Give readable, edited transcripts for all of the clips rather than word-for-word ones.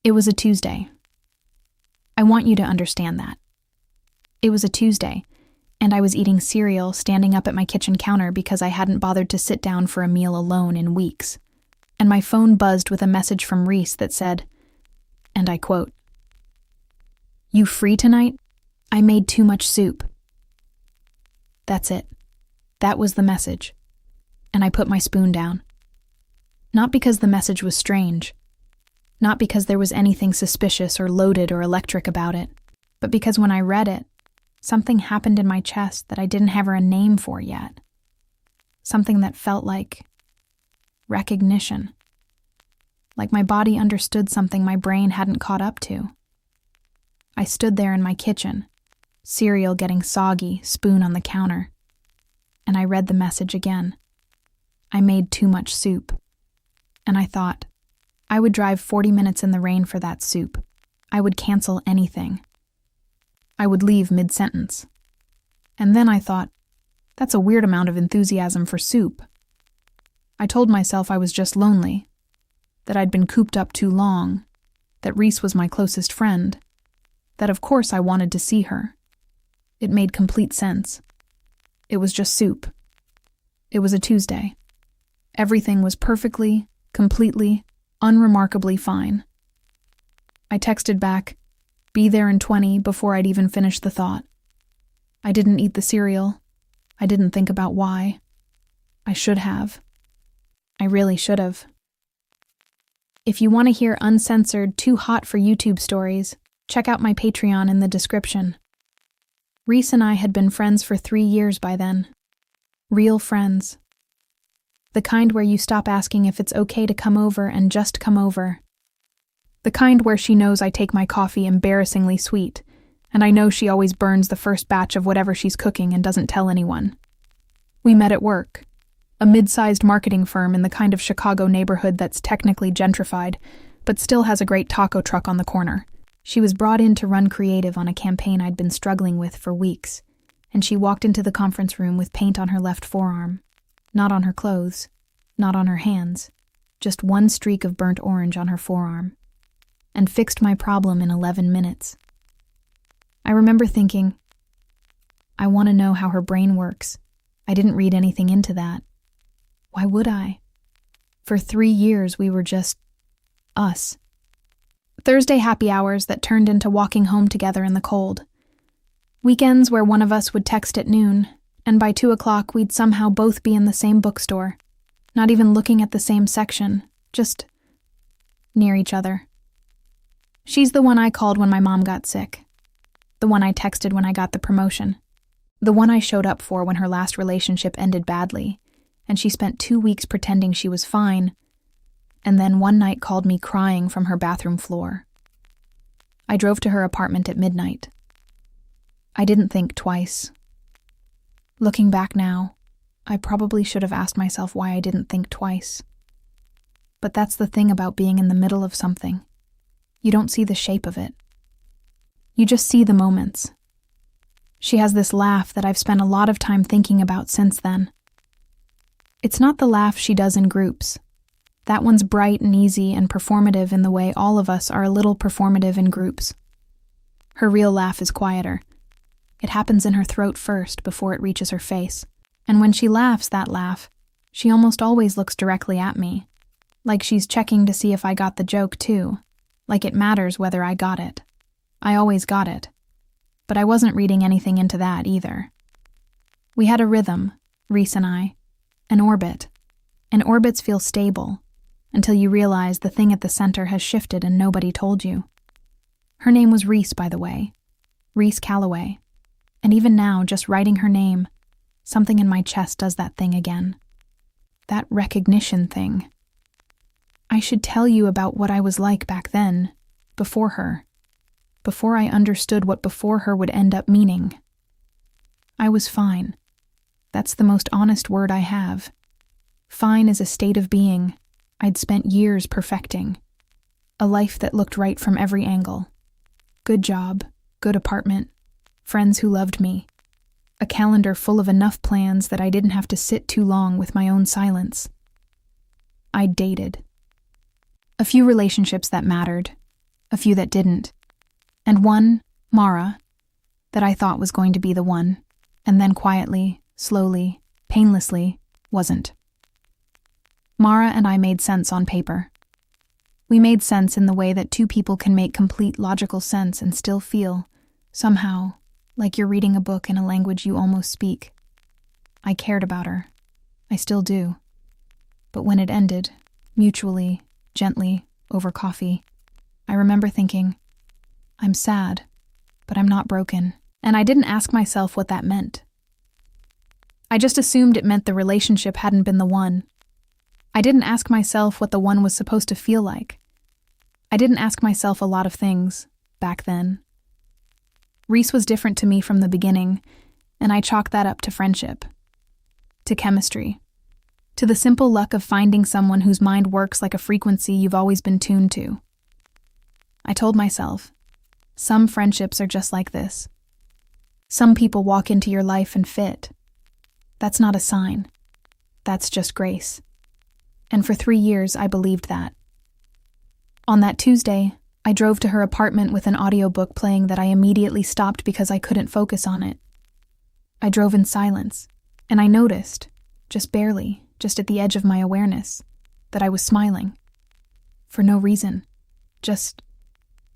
It was a Tuesday. I want you to understand that. It was a Tuesday, and I was eating cereal standing up at my kitchen counter because I hadn't bothered to sit down for a meal alone in weeks. And my phone buzzed with a message from Reese that said, and I quote, "You free tonight? I made too much soup." That's it. That was the message. And I put my spoon down. Not because the message was strange. Not because there was anything suspicious or loaded or electric about it, but because when I read it, something happened in my chest that I didn't have a name for yet. Something that felt like recognition. Like my body understood something my brain hadn't caught up to. I stood there in my kitchen, cereal getting soggy, spoon on the counter, and I read the message again. I made too much soup. And I thought, I would drive 40 minutes in the rain for that soup. I would cancel anything. I would leave mid-sentence. And then I thought, that's a weird amount of enthusiasm for soup. I told myself I was just lonely, that I'd been cooped up too long, that Reese was my closest friend, that of course I wanted to see her. It made complete sense. It was just soup. It was a Tuesday. Everything was perfectly, completely, unremarkably fine. I texted back, "Be there in 20" before I'd even finished the thought. I didn't eat the cereal. I didn't think about why. I should have. I really should have. If you want to hear uncensored, too hot for YouTube stories, check out my Patreon in the description. Reese and I had been friends for 3 years by then. Real friends. The kind where you stop asking if it's okay to come over and just come over. The kind where she knows I take my coffee embarrassingly sweet, and I know she always burns the first batch of whatever she's cooking and doesn't tell anyone. We met at work, a mid-sized marketing firm in the kind of Chicago neighborhood that's technically gentrified, but still has a great taco truck on the corner. She was brought in to run creative on a campaign I'd been struggling with for weeks, and she walked into the conference room with paint on her left forearm. Not on her clothes, not on her hands, just one streak of burnt orange on her forearm, and fixed my problem in 11 minutes. I remember thinking, I want to know how her brain works. I didn't read anything into that. Why would I? For 3 years we were just us. Thursday happy hours that turned into walking home together in the cold. Weekends where one of us would text at noon, and by 2 o'clock we'd somehow both be in the same bookstore, not even looking at the same section, just near each other. She's the one I called when my mom got sick, the one I texted when I got the promotion, the one I showed up for when her last relationship ended badly, and she spent 2 weeks pretending she was fine, and then one night called me crying from her bathroom floor. I drove to her apartment at midnight. I didn't think twice. Looking back now, I probably should have asked myself why I didn't think twice. But that's the thing about being in the middle of something. You don't see the shape of it. You just see the moments. She has this laugh that I've spent a lot of time thinking about since then. It's not the laugh she does in groups. That one's bright and easy and performative in the way all of us are a little performative in groups. Her real laugh is quieter. It happens in her throat first before it reaches her face. And when she laughs that laugh, she almost always looks directly at me. Like she's checking to see if I got the joke too. Like it matters whether I got it. I always got it. But I wasn't reading anything into that either. We had a rhythm, Reese and I. An orbit. And orbits feel stable, until you realize the thing at the center has shifted and nobody told you. Her name was Reese, by the way. Reese Calloway. And even now, just writing her name, something in my chest does that thing again. That recognition thing. I should tell you about what I was like back then, before her. Before I understood what before her would end up meaning. I was fine. That's the most honest word I have. Fine is a state of being I'd spent years perfecting. A life that looked right from every angle. Good job, good apartment, friends who loved me. A calendar full of enough plans that I didn't have to sit too long with my own silence. I'd dated. A few relationships that mattered. a few that didn't, and one, Mara, that I thought was going to be the one, and then quietly, slowly, painlessly, wasn't. Mara and I made sense on paper. We made sense in the way that two people can make complete logical sense and still feel, somehow, like you're reading a book in a language you almost speak. I cared about her. I still do. But when it ended, mutually, gently, over coffee, I remember thinking, I'm sad, but I'm not broken, and I didn't ask myself what that meant. I just assumed it meant the relationship hadn't been the one. I didn't ask myself what the one was supposed to feel like. I didn't ask myself a lot of things, back then. Reese was different to me from the beginning, and I chalked that up to friendship, to chemistry, to the simple luck of finding someone whose mind works like a frequency you've always been tuned to. I told myself, some friendships are just like this. Some people walk into your life and fit. That's not a sign. That's just grace. And for 3 years, I believed that. On that Tuesday, I drove to her apartment with an audiobook playing that I immediately stopped because I couldn't focus on it. I drove in silence, and I noticed, just barely, just at the edge of my awareness, that I was smiling. For no reason. Just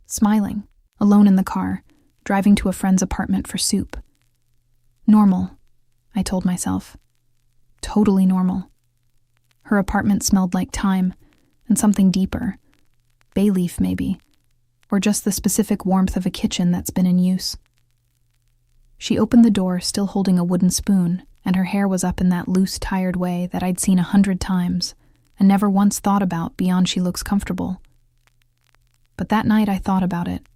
smiling, alone in the car, driving to a friend's apartment for soup. Normal, I told myself. Totally normal. Her apartment smelled like thyme, and something deeper. Bay leaf, maybe. Or just the specific warmth of a kitchen that's been in use. She opened the door, still holding a wooden spoon, and her hair was up in that loose, tired way that I'd seen 100 times, and never once thought about beyond she looks comfortable. But that night I thought about it.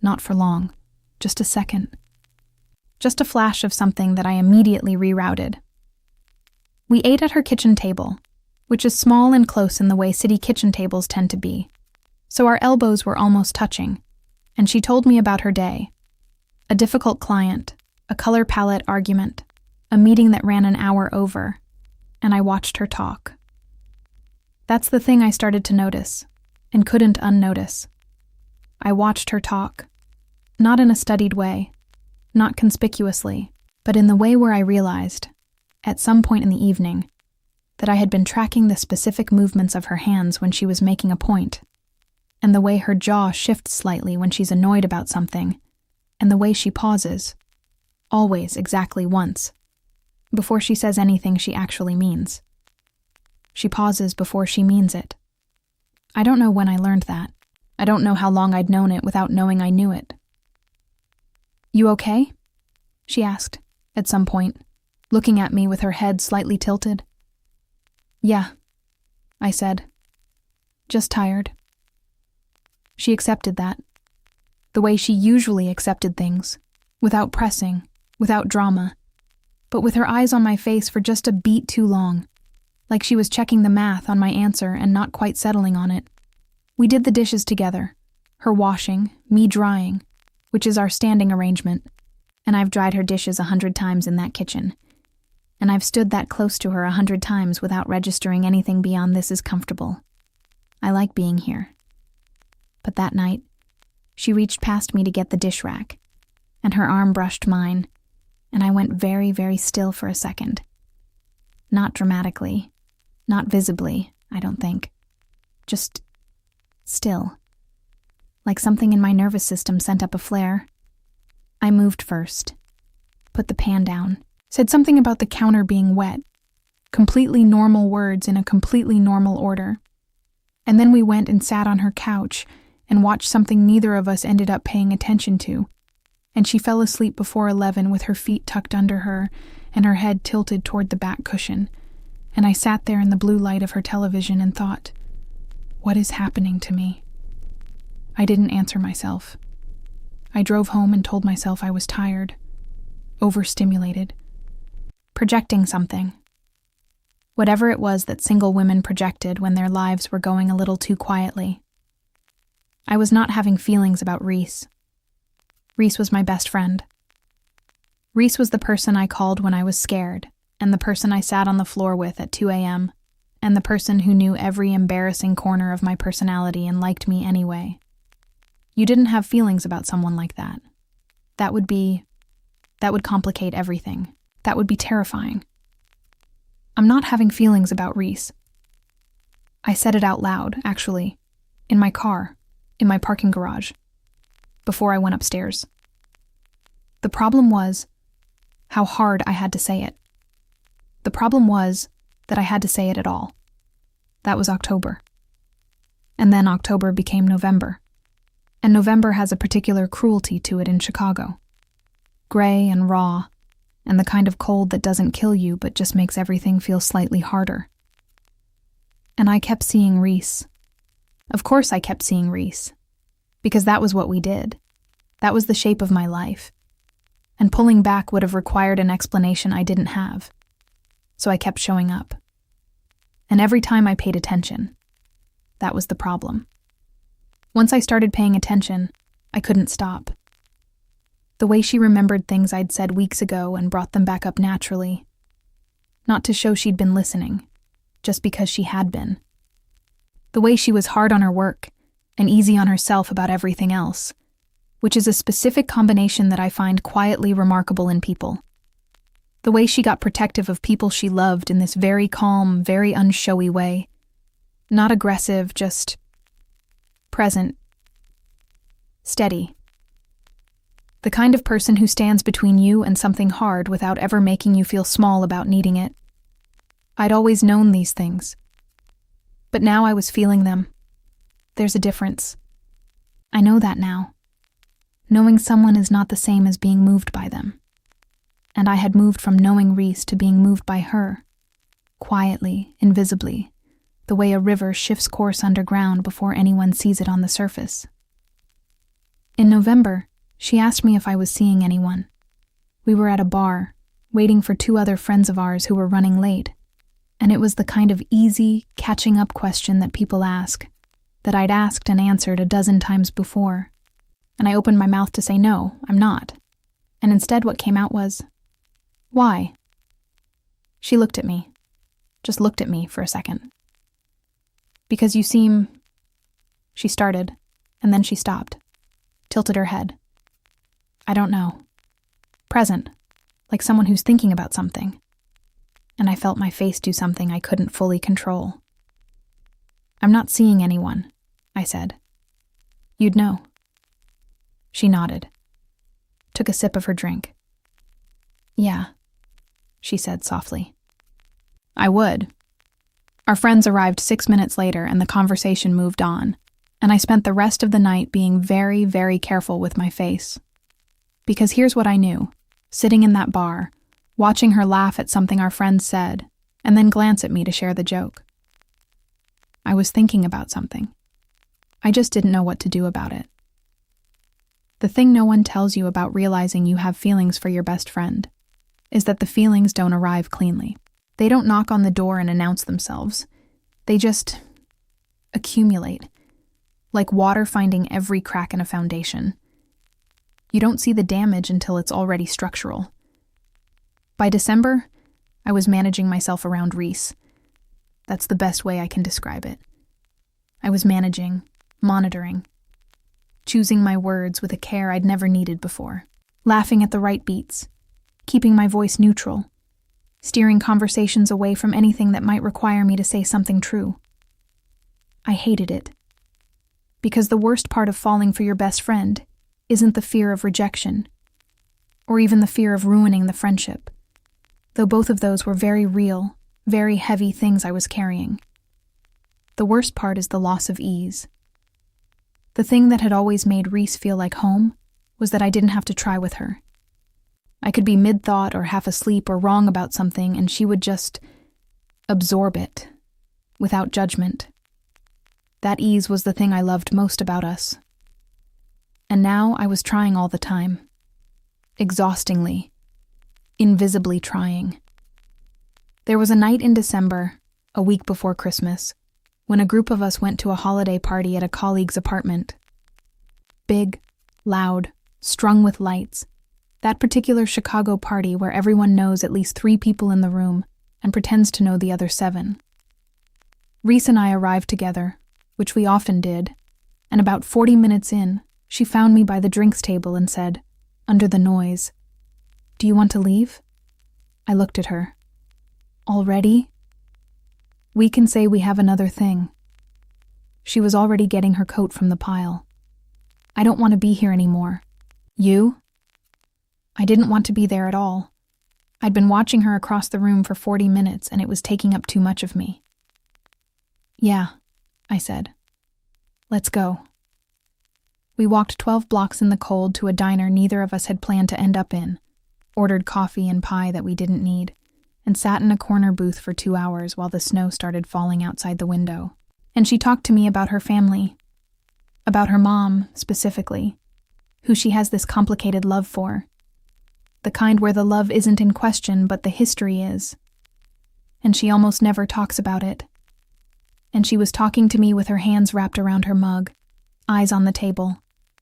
Not for long. Just a second. Just a flash of something that I immediately rerouted. We ate at her kitchen table, which is small and close in the way city kitchen tables tend to be, so our elbows were almost touching, and she told me about her day. A difficult client, a color palette argument, a meeting that ran an hour over, and I watched her talk. That's the thing I started to notice, and couldn't unnotice. I watched her talk, not in a studied way, not conspicuously, but in the way where I realized, at some point in the evening, that I had been tracking the specific movements of her hands when she was making a point, and the way her jaw shifts slightly when she's annoyed about something, and the way she pauses, always exactly once, before she says anything she actually means. She pauses before she means it. I don't know when I learned that. I don't know how long I'd known it without knowing I knew it. You okay? She asked, at some point, looking at me with her head slightly tilted. Yeah, I said. Just tired. She accepted that. The way she usually accepted things, without pressing, without drama, but with her eyes on my face for just a beat too long, like she was checking the math on my answer and not quite settling on it. We did the dishes together, her washing, me drying, which is our standing arrangement, and I've dried her dishes 100 times in that kitchen, and I've stood that close to her 100 times without registering anything beyond this is comfortable. I like being here. But that night, she reached past me to get the dish rack, and her arm brushed mine, and I went very, very still for a second. Not dramatically, not visibly, I don't think. Just still. Like something in my nervous system sent up a flare. I moved first, put the pan down, said something about the counter being wet, completely normal words in a completely normal order. And then we went and sat on her couch and watched something neither of us ended up paying attention to, and she fell asleep before 11 with her feet tucked under her and her head tilted toward the back cushion, and I sat there in the blue light of her television and thought, what is happening to me? I didn't answer myself. I drove home and told myself I was tired, overstimulated, projecting something. Whatever it was that single women projected when their lives were going a little too quietly. I was not having feelings about Reese. Reese was my best friend. Reese was the person I called when I was scared, and the person I sat on the floor with at 2 a.m., and the person who knew every embarrassing corner of my personality and liked me anyway. You didn't have feelings about someone like that. That would complicate everything. That would be terrifying. I'm not having feelings about Reese. I said it out loud, actually, in my car, in my parking garage, before I went upstairs. The problem was how hard I had to say it. The problem was that I had to say it at all. That was October. And then October became November. And November has a particular cruelty to it in Chicago. Gray and raw, and the kind of cold that doesn't kill you but just makes everything feel slightly harder. And I kept seeing Reese. Of course I kept seeing Reese. Because that was what we did. That was the shape of my life. And pulling back would have required an explanation I didn't have. So I kept showing up. And every time I paid attention, that was the problem. Once I started paying attention, I couldn't stop. The way she remembered things I'd said weeks ago and brought them back up naturally. Not to show she'd been listening, just because she had been. The way she was hard on her work and easy on herself about everything else, which is a specific combination that I find quietly remarkable in people. The way she got protective of people she loved in this very calm, very unshowy way. Not aggressive, just present, steady. The kind of person who stands between you and something hard without ever making you feel small about needing it. I'd always known these things. But now I was feeling them. There's a difference. I know that now. Knowing someone is not the same as being moved by them. And I had moved from knowing Reese to being moved by her. Quietly, invisibly, the way a river shifts course underground before anyone sees it on the surface. In November, she asked me if I was seeing anyone. We were at a bar, waiting for 2 other friends of ours who were running late, and it was the kind of easy, catching-up question that people ask, that I'd asked and answered a dozen times before. And I opened my mouth to say no, I'm not. And instead what came out was, "Why?" She looked at me, just looked at me for a second. "Because you seem..." She started, and then she stopped, tilted her head. "I don't know." Present, like someone who's thinking about something. And I felt my face do something I couldn't fully control. "I'm not seeing anyone," I said. "You'd know." She nodded, took a sip of her drink. "Yeah," she said softly. "I would." Our friends arrived 6 minutes later and the conversation moved on, and I spent the rest of the night being very, very careful with my face. Because here's what I knew, sitting in that bar, watching her laugh at something our friends said, and then glance at me to share the joke. I was thinking about something. I just didn't know what to do about it. The thing no one tells you about realizing you have feelings for your best friend is that the feelings don't arrive cleanly. They don't knock on the door and announce themselves. They just accumulate, like water finding every crack in a foundation. You don't see the damage until it's already structural. By December, I was managing myself around Reese. That's the best way I can describe it. I was managing, monitoring, choosing my words with a care I'd never needed before, laughing at the right beats, keeping my voice neutral, steering conversations away from anything that might require me to say something true. I hated it. Because the worst part of falling for your best friend isn't the fear of rejection, or even the fear of ruining the friendship, though both of those were very real, very heavy things I was carrying. The worst part is the loss of ease. The thing that had always made Reese feel like home was that I didn't have to try with her. I could be mid-thought or half asleep or wrong about something, and she would just absorb it, without judgment. That ease was the thing I loved most about us. And now I was trying all the time. Exhaustingly. Invisibly trying. There was a night in December, a week before Christmas, when a group of us went to a holiday party at a colleague's apartment. Big, loud, strung with lights. That particular Chicago party where everyone knows at least 3 people in the room and pretends to know the other 7. Reese and I arrived together, which we often did, and about 40 minutes in, She found me by the drinks table and said, under the noise, "Do you want to leave?" I looked at her. "Already?" "We can say we have another thing." She was already getting her coat from the pile. "I don't want to be here anymore." "You?" I didn't want to be there at all. I'd been watching her across the room for 40 minutes and it was taking up too much of me. "Yeah," I said. "Let's go." We walked 12 blocks in the cold to a diner neither of us had planned to end up in, ordered coffee and pie that we didn't need, and sat in a corner booth for 2 hours while the snow started falling outside the window. And she talked to me about her family, about her mom, specifically, who she has this complicated love for, the kind where the love isn't in question but the history is. And she almost never talks about it. And she was talking to me with her hands wrapped around her mug, eyes on the table,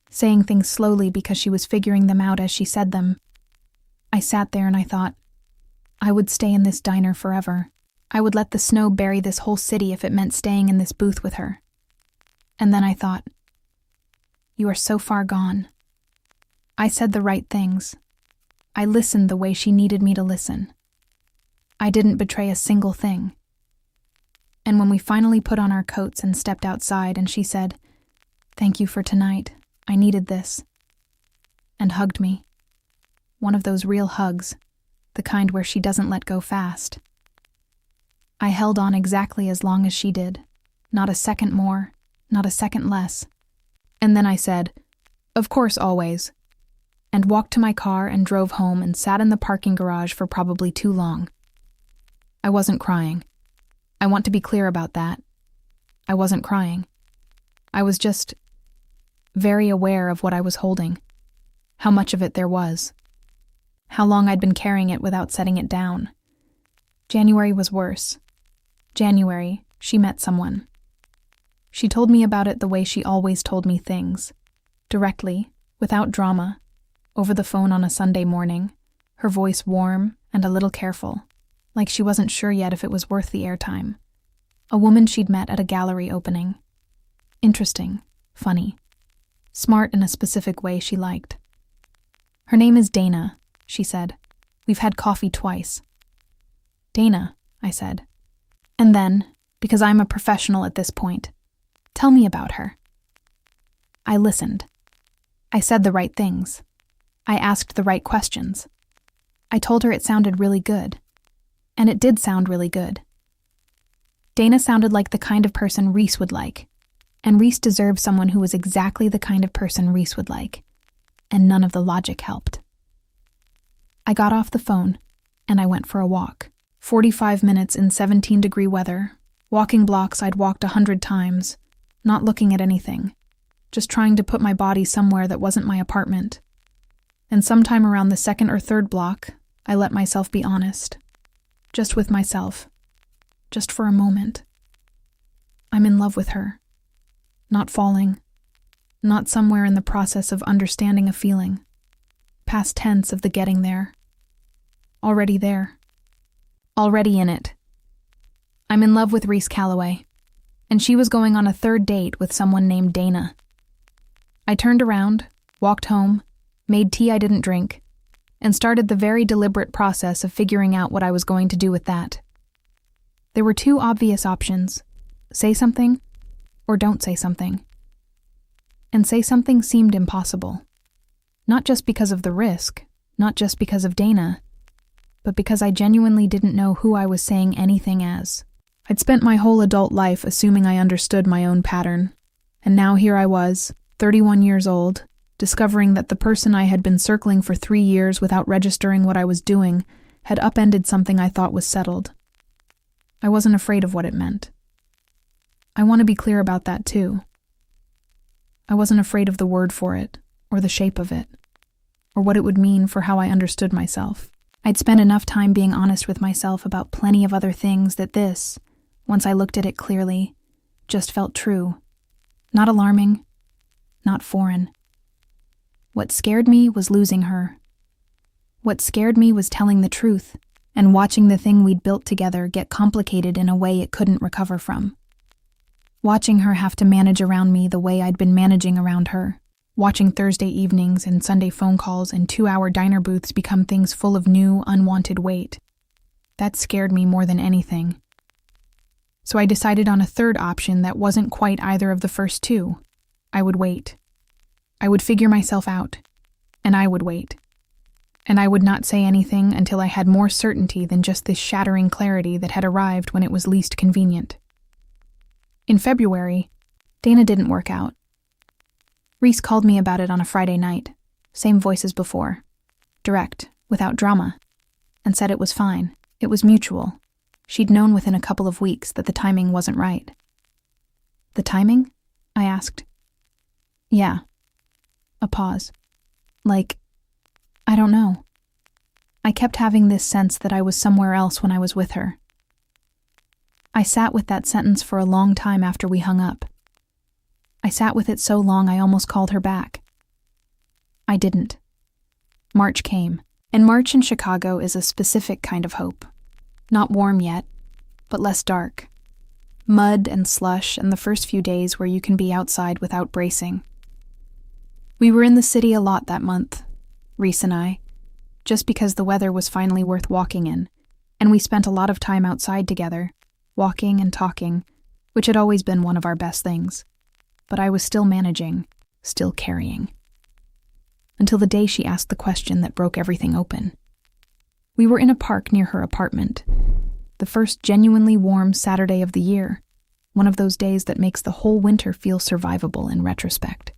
saying things slowly because she was figuring them out as she said them. I sat there and I thought, I would stay in this diner forever. I would let the snow bury this whole city if it meant staying in this booth with her. And then I thought, you are so far gone. I said the right things. I listened the way she needed me to listen. I didn't betray a single thing. And when we finally put on our coats and stepped outside and she said, "Thank you for tonight, I needed this," and hugged me. One of those real hugs, the kind where she doesn't let go fast. I held on exactly as long as she did, not a second more, not a second less. And then I said, "Of course, always," and walked to my car and drove home and sat in the parking garage for probably too long. I wasn't crying. I want to be clear about that. I wasn't crying. I was just very aware of what I was holding, how much of it there was, how long I'd been carrying it without setting it down. January was worse. January, she met someone. She told me about it the way she always told me things, directly, without drama, over the phone on a Sunday morning, her voice warm and a little careful, like she wasn't sure yet if it was worth the airtime. A woman she'd met at a gallery opening. Interesting, funny, smart in a specific way she liked. "Her name is Dana," she said. "We've had coffee twice." "Dana," I said. And then, because I'm a professional at this point, "Tell me about her." I listened. I said the right things. I asked the right questions. I told her it sounded really good. And it did sound really good. Dana sounded like the kind of person Reese would like, and Reese deserved someone who was exactly the kind of person Reese would like, and none of the logic helped. I got off the phone, and I went for a walk. 45 minutes in 17-degree weather, walking blocks I'd walked 100 times, not looking at anything, just trying to put my body somewhere that wasn't my apartment. And sometime around the second or third block, I let myself be honest. Just with myself. Just for a moment. I'm in love with her. Not falling. Not somewhere in the process of understanding a feeling. Past tense of the getting there. Already there. Already in it. I'm in love with Reese Calloway, and she was going on a third date with someone named Dana. I turned around, walked home, made tea I didn't drink, and started the very deliberate process of figuring out what I was going to do with that. There were two obvious options: say something, or don't say something. And say something seemed impossible. Not just because of the risk, not just because of Dana, but because I genuinely didn't know who I was saying anything as. I'd spent my whole adult life assuming I understood my own pattern, and now here I was, 31 years old, discovering that the person I had been circling for 3 years without registering what I was doing had upended something I thought was settled. I wasn't afraid of what it meant. I want to be clear about that too. I wasn't afraid of the word for it, or the shape of it, or what it would mean for how I understood myself. I'd spent enough time being honest with myself about plenty of other things that this, once I looked at it clearly, just felt true. Not alarming, not foreign. What scared me was losing her. What scared me was telling the truth and watching the thing we'd built together get complicated in a way it couldn't recover from. Watching her have to manage around me the way I'd been managing around her. watching Thursday evenings and Sunday phone calls and 2-hour diner booths become things full of new, unwanted weight. That scared me more than anything. So I decided on a third option that wasn't quite either of the first two. I would wait. I would figure myself out, and I would wait. And I would not say anything until I had more certainty than just this shattering clarity that had arrived when it was least convenient. In February, Dana didn't work out. Reese called me about it on a Friday night, same voice as before, direct, without drama, and said it was fine, it was mutual. She'd known within a couple of weeks that the timing wasn't right. The timing? I asked. Yeah. A pause. Like, I don't know. I kept having this sense that I was somewhere else when I was with her. I sat with that sentence for a long time after we hung up. I sat with it so long I almost called her back. I didn't. March came, and March in Chicago is a specific kind of hope. Not warm yet, but less dark. Mud and slush and the first few days where you can be outside without bracing. We were in the city a lot that month, Reese and I, just because the weather was finally worth walking in, and we spent a lot of time outside together, walking and talking, which had always been one of our best things. But I was still managing, still carrying. Until the day she asked the question that broke everything open. We were in a park near her apartment, the first genuinely warm Saturday of the year, one of those days that makes the whole winter feel survivable in retrospect.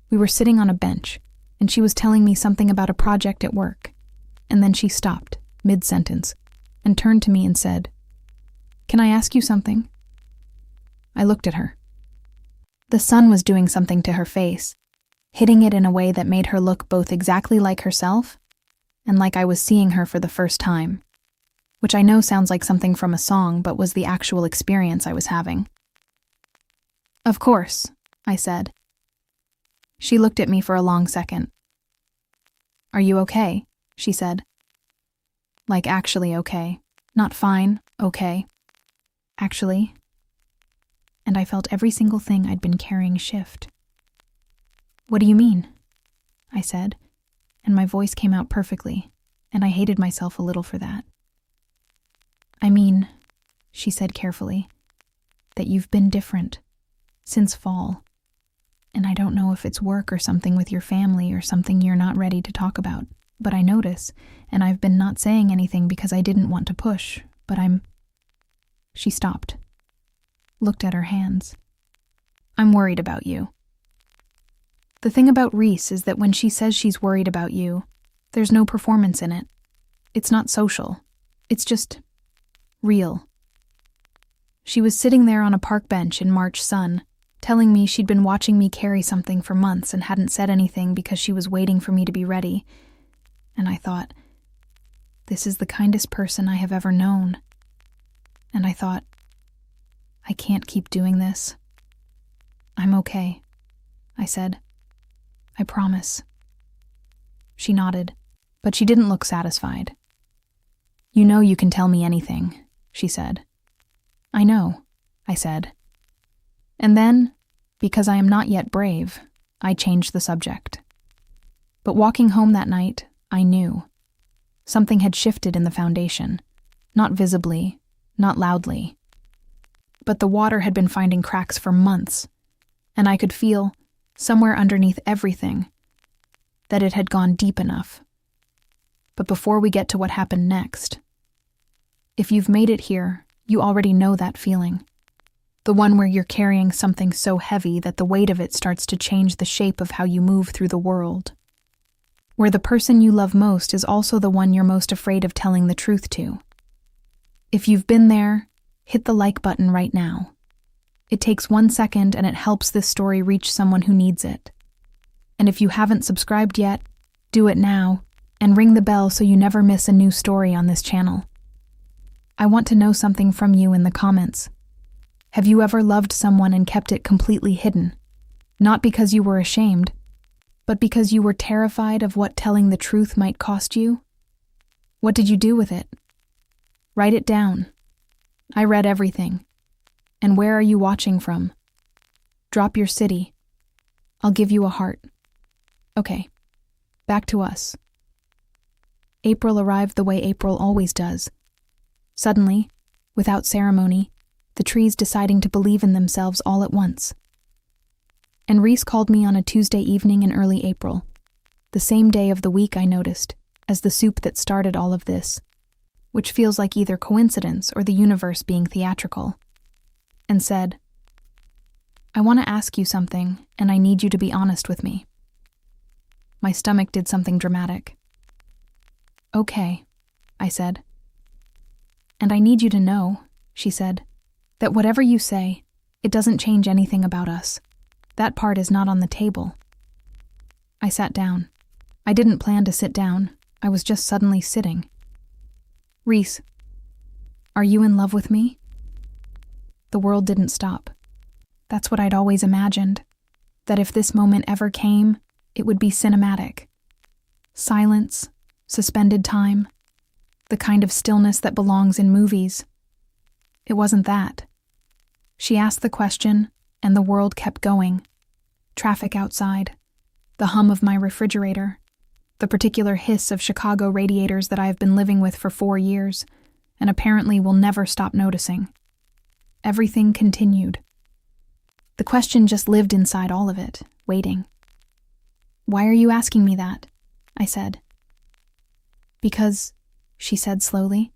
We were sitting on a bench, and she was telling me something about a project at work, and then she stopped, mid-sentence, and turned to me and said, "Can I ask you something?" I looked at her. The sun was doing something to her face, hitting it in a way that made her look both exactly like herself and like I was seeing her for the first time, which I know sounds like something from a song but was the actual experience I was having. "Of course," I said. She looked at me for a long second. "Are you okay?" she said. Like actually okay, not fine, okay. Actually. And I felt every single thing I'd been carrying shift. "What do you mean?" I said, and my voice came out perfectly, and I hated myself a little for that. "I mean," she said carefully, "that you've been different, since fall, and I don't know if it's work or something with your family or something you're not ready to talk about, but I notice, and I've been not saying anything because I didn't want to push, but I'm..." She stopped, looked at her hands. "I'm worried about you." The thing about Reese is that when she says she's worried about you, there's no performance in it. It's not social. It's just real. She was sitting there on a park bench in March sun, telling me she'd been watching me carry something for months and hadn't said anything because she was waiting for me to be ready. And I thought, this is the kindest person I have ever known. And I thought, I can't keep doing this. "I'm okay," I said. "I promise." She nodded, but she didn't look satisfied. "You know you can tell me anything," she said. "I know," I said. And then, because I am not yet brave, I changed the subject. But walking home that night, I knew. Something had shifted in the foundation, not visibly, not loudly. But the water had been finding cracks for months, and I could feel, somewhere underneath everything, that it had gone deep enough. But before we get to what happened next, if you've made it here, you already know that feeling. The one where you're carrying something so heavy that the weight of it starts to change the shape of how you move through the world. Where the person you love most is also the one you're most afraid of telling the truth to. If you've been there, hit the like button right now. It takes 1 second and it helps this story reach someone who needs it. And if you haven't subscribed yet, do it now, and ring the bell so you never miss a new story on this channel. I want to know something from you in the comments. Have you ever loved someone and kept it completely hidden? Not because you were ashamed, but because you were terrified of what telling the truth might cost you? What did you do with it? Write it down. I read everything. And where are you watching from? Drop your city. I'll give you a heart. Okay, back to us. April arrived the way April always does. Suddenly, without ceremony, the trees deciding to believe in themselves all at once. And Reese called me on a Tuesday evening in early April, the same day of the week I noticed, as the soup that started all of this, which feels like either coincidence or the universe being theatrical, and said, "I want to ask you something, and I need you to be honest with me." My stomach did something dramatic. "Okay," I said. "And I need you to know," she said, "that whatever you say, it doesn't change anything about us. That part is not on the table." I sat down. I didn't plan to sit down. I was just suddenly sitting. "Reese, are you in love with me?" The world didn't stop. That's what I'd always imagined, that if this moment ever came, it would be cinematic. Silence, suspended time, the kind of stillness that belongs in movies. It wasn't that. She asked the question, and the world kept going. Traffic outside, the hum of my refrigerator, the particular hiss of Chicago radiators that I have been living with for 4 years, and apparently will never stop noticing. Everything continued. The question just lived inside all of it, waiting. "Why are you asking me that?" I said. "Because," she said slowly,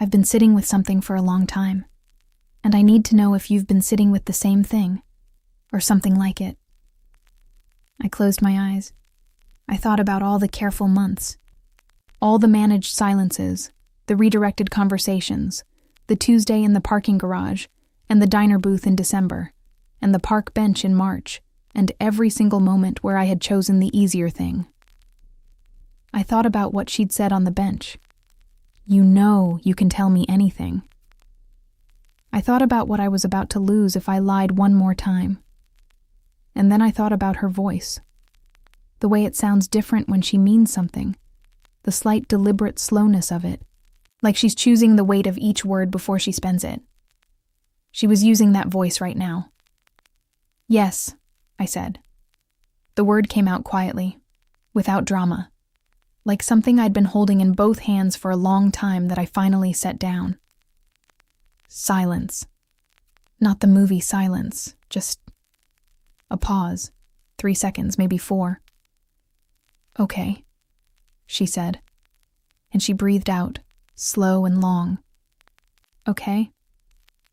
"I've been sitting with something for a long time, and I need to know if you've been sitting with the same thing, or something like it." I closed my eyes. I thought about all the careful months, all the managed silences, the redirected conversations, the Tuesday in the parking garage, and the diner booth in December, and the park bench in March, and every single moment where I had chosen the easier thing. I thought about what she'd said on the bench. "You know you can tell me anything." I thought about what I was about to lose if I lied one more time. And then I thought about her voice. The way it sounds different when she means something. The slight deliberate slowness of it. Like she's choosing the weight of each word before she spends it. She was using that voice right now. "Yes," I said. The word came out quietly, without drama. Like something I'd been holding in both hands for a long time that I finally set down. Silence. Not the movie silence, just a pause. 3 seconds, maybe 4. "Okay," she said, and she breathed out, slow and long. "Okay?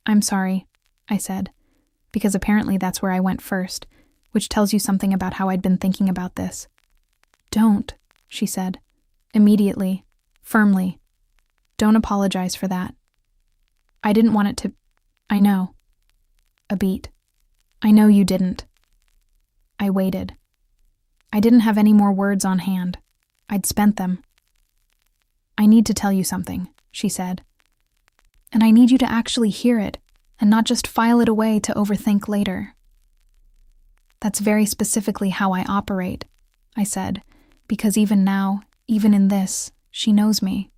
I'm sorry," I said, because apparently that's where I went first, which tells you something about how I'd been thinking about this. "Don't," she said, immediately, firmly. "Don't apologize for that. I didn't want it to... I know." A beat. "I know you didn't." I waited. I didn't have any more words on hand. I'd spent them. "I need to tell you something," she said. "And I need you to actually hear it, and not just file it away to overthink later." "That's very specifically how I operate," I said, because even now, even in this, she knows me.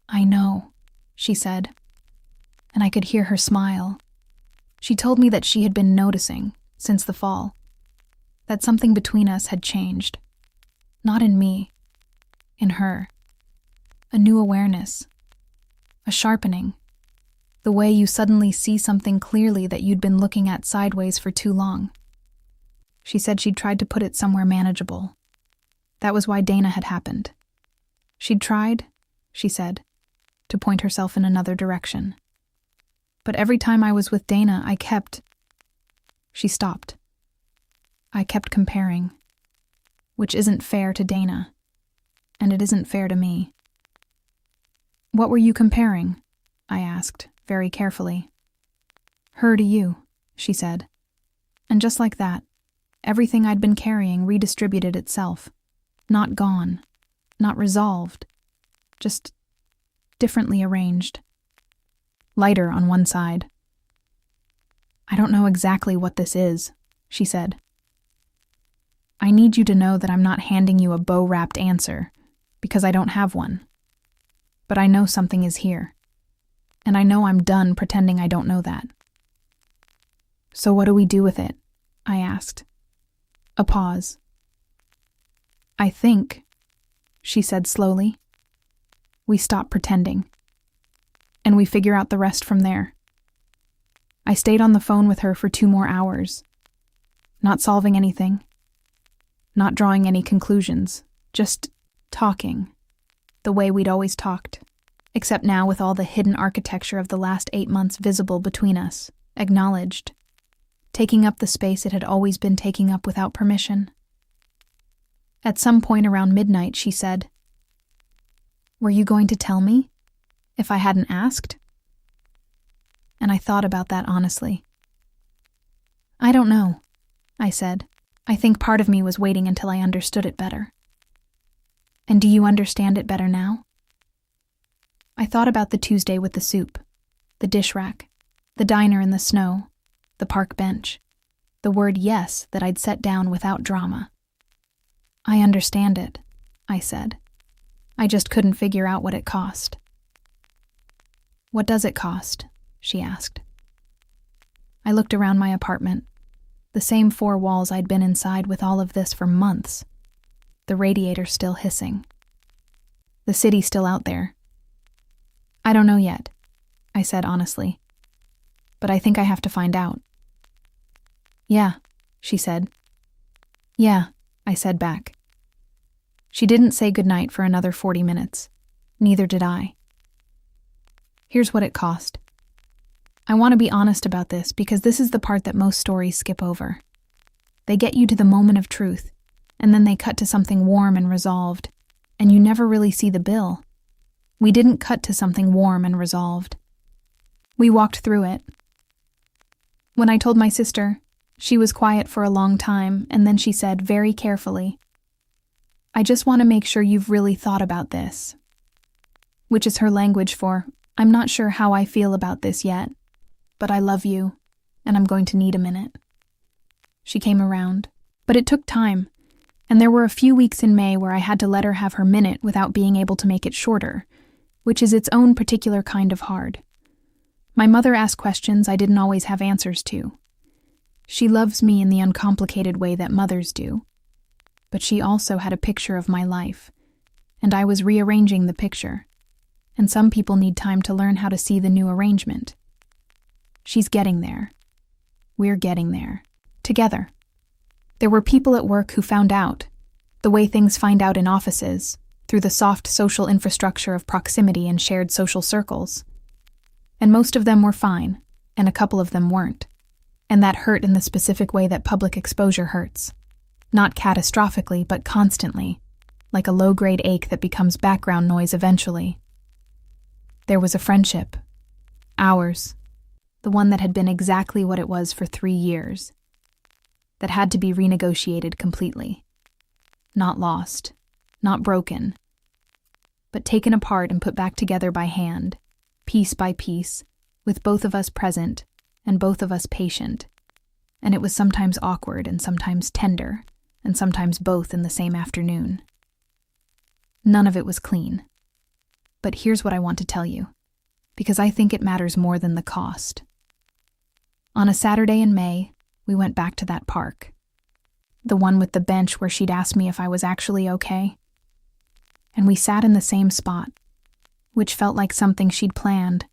"I know," she said, and I could hear her smile. She told me that she had been noticing, since the fall, that something between us had changed. Not in me, in her. A new awareness. A sharpening. The way you suddenly see something clearly that you'd been looking at sideways for too long. She said she'd tried to put it somewhere manageable. That was why Dana had happened. She'd tried, she said, to point herself in another direction. But every time I was with Dana, I kept... She stopped. I kept comparing. Which isn't fair to Dana. And it isn't fair to me. "What were you comparing?" I asked, very carefully. "Her to you," she said. And just like that, everything I'd been carrying redistributed itself. Not gone. Not resolved. Just differently arranged. Lighter on one side. "I don't know exactly what this is," she said. "I need you to know that I'm not handing you a bow-wrapped answer, because I don't have one. But I know something is here. And I know I'm done pretending I don't know that." "So what do we do with it?" I asked. A pause. "I think," she said slowly. "We stop pretending. And we figure out the rest from there." I stayed on the phone with her for 2 more hours. Not solving anything. Not drawing any conclusions. Just talking. The way we'd always talked. Except now with all the hidden architecture of the last 8 months visible between us. Acknowledged. Taking up the space it had always been taking up without permission. At some point around midnight, she said, "Were you going to tell me? If I hadn't asked?" And I thought about that honestly. "I don't know," I said. "I think part of me was waiting until I understood it better." "And do you understand it better now?" I thought about the Tuesday with the soup, the dish rack, the diner in the snow, the park bench, the word yes that I'd set down without drama. "I understand it," I said. "I just couldn't figure out what it cost." "What does it cost?" she asked. I looked around my apartment, the same 4 walls I'd been inside with all of this for months, the radiator still hissing. The city still out there. "I don't know yet," I said honestly, "but I think I have to find out." "Yeah," she said. "Yeah," I said back. She didn't say goodnight for another 40 minutes. Neither did I. Here's what it cost. I want to be honest about this because this is the part that most stories skip over. They get you to the moment of truth, and then they cut to something warm and resolved, and you never really see the bill. We didn't cut to something warm and resolved. We walked through it. When I told my sister, she was quiet for a long time, and then she said very carefully, "I just want to make sure you've really thought about this," which is her language for, "I'm not sure how I feel about this yet, but I love you, and I'm going to need a minute." She came around, but it took time, and there were a few weeks in May where I had to let her have her minute without being able to make it shorter, which is its own particular kind of hard. My mother asked questions I didn't always have answers to. She loves me in the uncomplicated way that mothers do, but she also had a picture of my life, and I was rearranging the picture, and some people need time to learn how to see the new arrangement. She's getting there. We're getting there. Together. There were people at work who found out, the way things find out in offices, through the soft social infrastructure of proximity and shared social circles. And most of them were fine, and a couple of them weren't. And that hurt in the specific way that public exposure hurts. Not catastrophically, but constantly, like a low-grade ache that becomes background noise eventually. There was a friendship. Ours. The one that had been exactly what it was for 3 years. That had to be renegotiated completely. Not lost. Not broken. But taken apart and put back together by hand, piece by piece, with both of us present and both of us patient. And it was sometimes awkward and sometimes tender, and sometimes both in the same afternoon. None of it was clean. But here's what I want to tell you, because I think it matters more than the cost. On a Saturday in May, we went back to that park. The one with the bench where she'd asked me if I was actually okay. And we sat in the same spot, which felt like something she'd planned,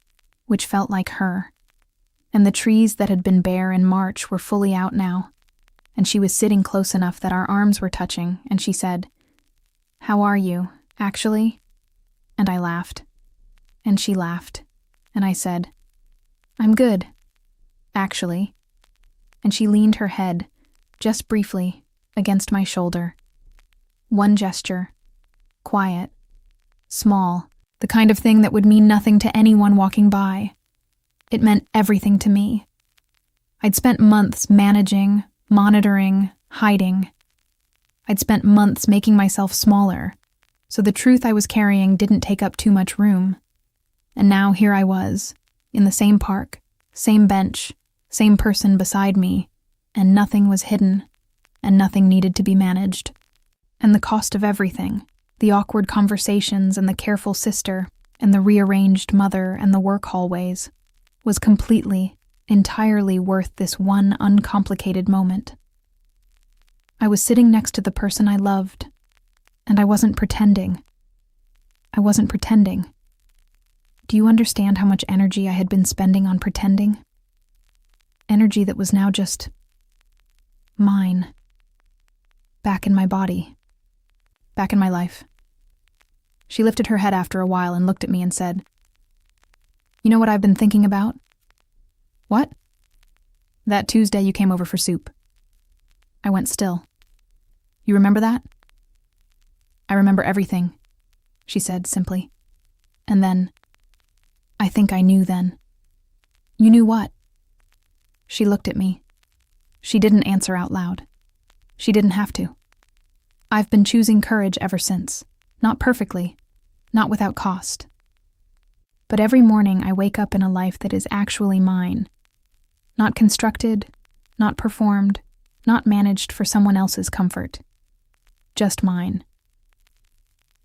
which felt like her. And the trees that had been bare in March were fully out now, and she was sitting close enough that our arms were touching, and she said, "How are you, actually?" And I laughed. And she laughed. And I said, "I'm good, actually." And she leaned her head, just briefly, against my shoulder. One gesture. Quiet. Small. The kind of thing that would mean nothing to anyone walking by. It meant everything to me. I'd spent months managing, monitoring, hiding. I'd spent months making myself smaller, so the truth I was carrying didn't take up too much room. And now here I was, in the same park, same bench, same person beside me, and nothing was hidden, and nothing needed to be managed. And the cost of everything, the awkward conversations and the careful sister, and the rearranged mother and the work hallways, was completely, entirely worth this one uncomplicated moment. I was sitting next to the person I loved, And I wasn't pretending. I wasn't pretending. Do you understand how much energy I had been spending on pretending? Energy that was now just mine. Back in my body. Back in my life. She lifted her head after a while and looked at me and said, "You know what I've been thinking about?" "What?" "That Tuesday you came over for soup." I went still. "You remember that?" "I remember everything," she said simply. And then, "I think I knew then." "You knew what?" She looked at me. She didn't answer out loud. She didn't have to. I've been choosing courage ever since. Not perfectly, not without cost. But every morning I wake up in a life that is actually mine. Not constructed, not performed, not managed for someone else's comfort. Just mine.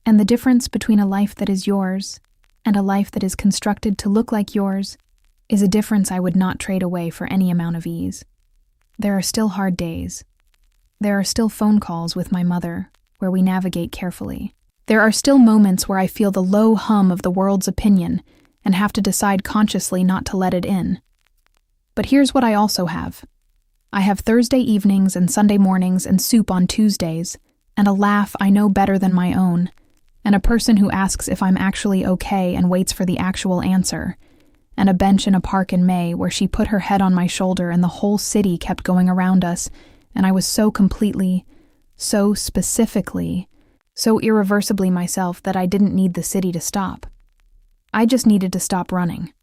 And the difference between a life that is yours and a life that is constructed to look like yours is a difference I would not trade away for any amount of ease. There are still hard days. There are still phone calls with my mother where we navigate carefully. There are still moments where I feel the low hum of the world's opinion and have to decide consciously not to let it in. But here's what I also have. I have Thursday evenings and Sunday mornings and soup on Tuesdays, and a laugh I know better than my own, and a person who asks if I'm actually okay and waits for the actual answer, and a bench in a park in May where she put her head on my shoulder and the whole city kept going around us, and I was so completely, so specifically, so irreversibly myself that I didn't need the city to stop. I just needed to stop running.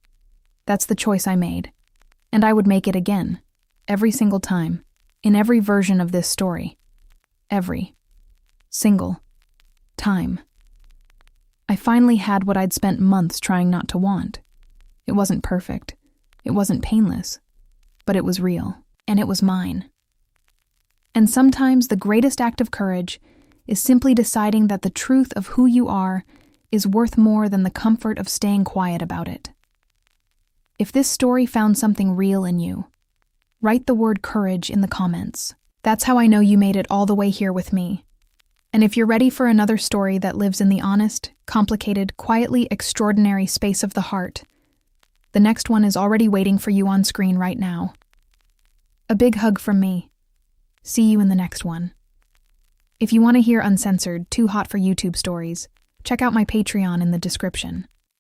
That's the choice I made. And I would make it again, every single time, in every version of this story. Every single time. I finally had what I'd spent months trying not to want. It wasn't perfect. It wasn't painless. But it was real. And it was mine. And sometimes the greatest act of courage is simply deciding that the truth of who you are is worth more than the comfort of staying quiet about it. If this story found something real in you, write the word courage in the comments. That's how I know you made it all the way here with me. And if you're ready for another story that lives in the honest, complicated, quietly extraordinary space of the heart, the next one is already waiting for you on screen right now. A big hug from me. See you in the next one. If you want to hear uncensored, too hot for YouTube stories, check out my Patreon in the description.